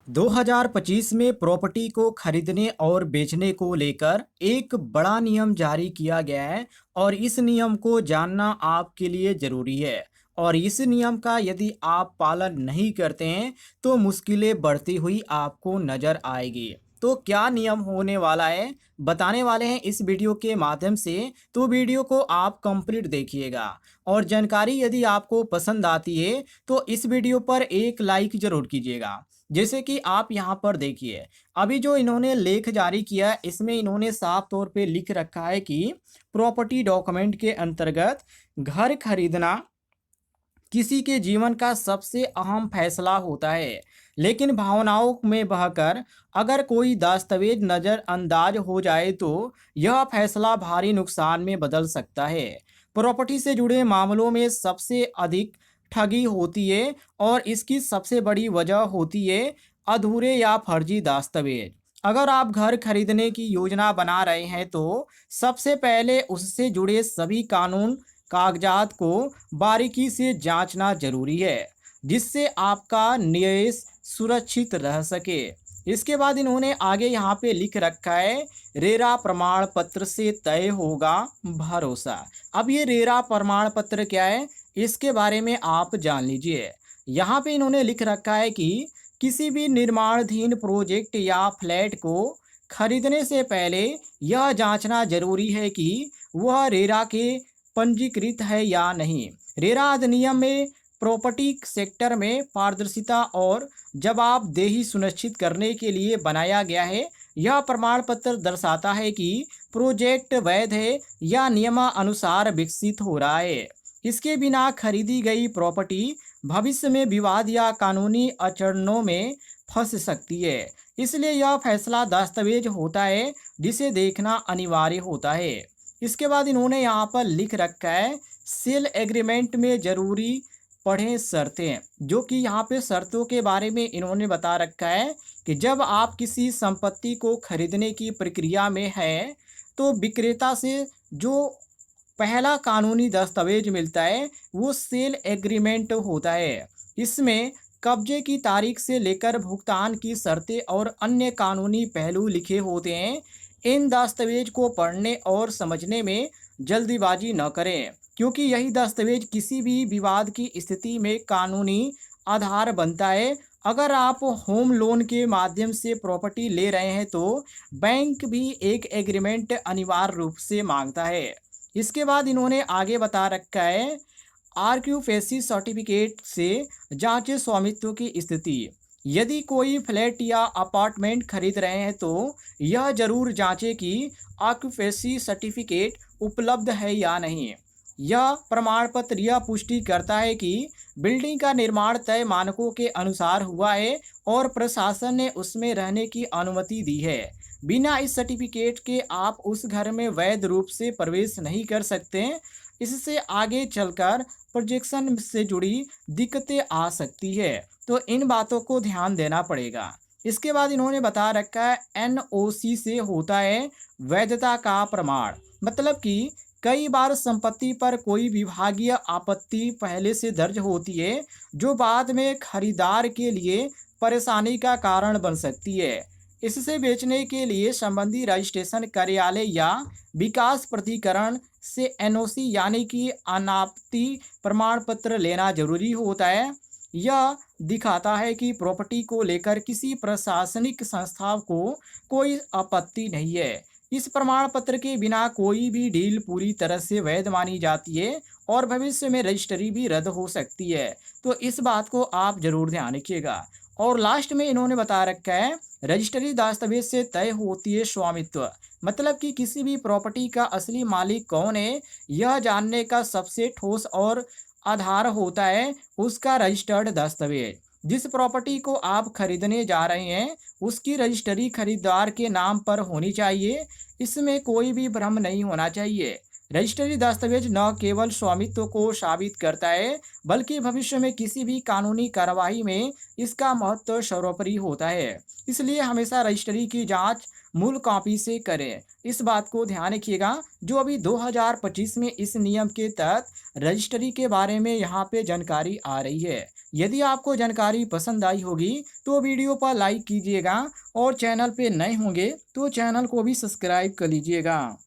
2025 में प्रॉपर्टी को खरीदने और बेचने को लेकर एक बड़ा नियम जारी किया गया है और इस नियम को जानना आपके लिए ज़रूरी है। और इस नियम का यदि आप पालन नहीं करते हैं तो मुश्किलें बढ़ती हुई आपको नज़र आएगी। तो क्या नियम होने वाला है बताने वाले हैं इस वीडियो के माध्यम से। तो वीडियो को आप कंप्लीट देखिएगा और जानकारी यदि आपको पसंद आती है तो इस वीडियो पर एक लाइक ज़रूर कीजिएगा। जैसे कि आप यहाँ पर देखिए, अभी जो इन्होंने लेख जारी किया है, इसमें इन्होंने साफ तौर पे लिख रखा है कि प्रॉपर्टी डॉक्यूमेंट के अंतर्गत घर खरीदना किसी के जीवन का सबसे अहम फैसला होता है, लेकिन भावनाओं में बहकर अगर कोई दस्तावेज नज़रअंदाज हो जाए तो यह फैसला भारी नुकसान में बदल सकता है। प्रॉपर्टी से जुड़े मामलों में सबसे अधिक ठगी होती है और इसकी सबसे बड़ी वजह होती है अधूरे या फर्जी दस्तावेज। अगर आप घर खरीदने की योजना बना रहे हैं तो सबसे पहले उससे जुड़े सभी कानून कागजात को बारीकी से जांचना जरूरी है, जिससे आपका निवेश सुरक्षित रह सके। इसके बाद इन्होंने आगे यहाँ पे लिख रखा है, रेरा प्रमाण पत्र से तय होगा भरोसा। अब ये रेरा प्रमाण पत्र क्या है, इसके बारे में आप जान लीजिए। यहाँ पे इन्होंने लिख रखा है कि किसी भी निर्माणाधीन प्रोजेक्ट या फ्लैट को खरीदने से पहले यह जांचना जरूरी है कि वह रेरा के पंजीकृत है या नहीं। रेरा अधिनियम में प्रॉपर्टी सेक्टर में पारदर्शिता और जवाबदेही सुनिश्चित करने के लिए बनाया गया है। यह प्रमाण पत्र दर्शाता है कि प्रोजेक्ट वैध है या नियमानुसार विकसित हो रहा है। इसके बिना खरीदी गई प्रॉपर्टी भविष्य में विवाद या कानूनी अड़चनों में फंस सकती है। इसलिए यह फैसला दस्तावेज होता है जिसे देखना अनिवार्य होता है। इसके बाद इन्होंने यहाँ पर लिख रखा है, सेल एग्रीमेंट में जरूरी पढ़ें शर्तें। जो कि यहाँ पे शर्तों के बारे में इन्होंने बता रखा है कि जब आप किसी संपत्ति को खरीदने की प्रक्रिया में हैं तो विक्रेता से जो पहला कानूनी दस्तावेज मिलता है वो सेल एग्रीमेंट होता है। इसमें कब्जे की तारीख से लेकर भुगतान की शर्तें और अन्य कानूनी पहलू लिखे होते हैं। इन दस्तावेज को पढ़ने और समझने में जल्दीबाजी न करें, क्योंकि यही दस्तावेज किसी भी विवाद की स्थिति में कानूनी आधार बनता है। अगर आप होम लोन के माध्यम से प्रॉपर्टी ले रहे हैं तो बैंक भी एक एग्रीमेंट अनिवार्य रूप से मांगता है। इसके बाद इन्होंने आगे बता रखा है, आर्क्यूफेसी सर्टिफिकेट से जांचे स्वामित्व की स्थिति। यदि कोई फ्लैट या अपार्टमेंट खरीद रहे हैं तो यह जरूर जांचें कि ऑक्यूपेंसी सर्टिफिकेट उपलब्ध है या नहीं। यह प्रमाण पत्र यह पुष्टि करता है कि बिल्डिंग का निर्माण तय मानकों के अनुसार हुआ है और प्रशासन ने उसमें रहने की अनुमति दी है। बिना इस सर्टिफिकेट के आप उस घर में वैध रूप से प्रवेश नहीं कर सकते। इससे आगे चलकर प्रोजेक्शन से जुड़ी दिक्कतें आ सकती है, तो इन बातों को ध्यान देना पड़ेगा। इसके बाद इन्होंने बता रखा है, एनओसी से होता है वैधता का प्रमाण। मतलब कि कई बार संपत्ति पर कोई विभागीय आपत्ति पहले से दर्ज होती है जो बाद में खरीदार के लिए परेशानी का कारण बन सकती है। इससे बेचने के लिए संबंधी रजिस्ट्रेशन कार्यालय या विकास प्राधिकरण से एनओसी यानी कि अनापत्ति प्रमाण पत्र लेना जरूरी होता है। यह दिखाता है कि प्रॉपर्टी को लेकर किसी प्रशासनिक संस्था को कोई आपत्ति नहीं है। इस प्रमाण पत्र के बिना कोई भी डील पूरी तरह से वैध मानी जाती है और भविष्य में रजिस्ट्री भी रद्द हो सकती है। तो इस बात को आप जरूर ध्यान रखिएगा। और लास्ट में इन्होंने बता रखा है, रजिस्ट्री दस्तावेज से तय होती है स्वामित्व। मतलब कि किसी भी प्रॉपर्टी का असली मालिक कौन है यह जानने का सबसे ठोस और आधार होता है उसका रजिस्टर्ड दस्तावेज। जिस प्रॉपर्टी को आप खरीदने जा रहे हैं उसकी रजिस्ट्री खरीदार के नाम पर होनी चाहिए। इसमें कोई भी भ्रम नहीं होना चाहिए। रजिस्ट्री दस्तावेज न केवल स्वामित्व को साबित करता है, बल्कि भविष्य में किसी भी कानूनी कार्रवाई में इसका महत्व सर्वोपरि होता है। इसलिए हमेशा रजिस्ट्री की जांच मूल कॉपी से करें। इस बात को ध्यान रखिएगा, जो अभी 2025 में इस नियम के तहत रजिस्ट्री के बारे में यहाँ पे जानकारी आ रही है। यदि आपको जानकारी पसंद आई होगी तो वीडियो पर लाइक कीजिएगा, और चैनल पे नए होंगे तो चैनल को भी सब्सक्राइब कर लीजिएगा।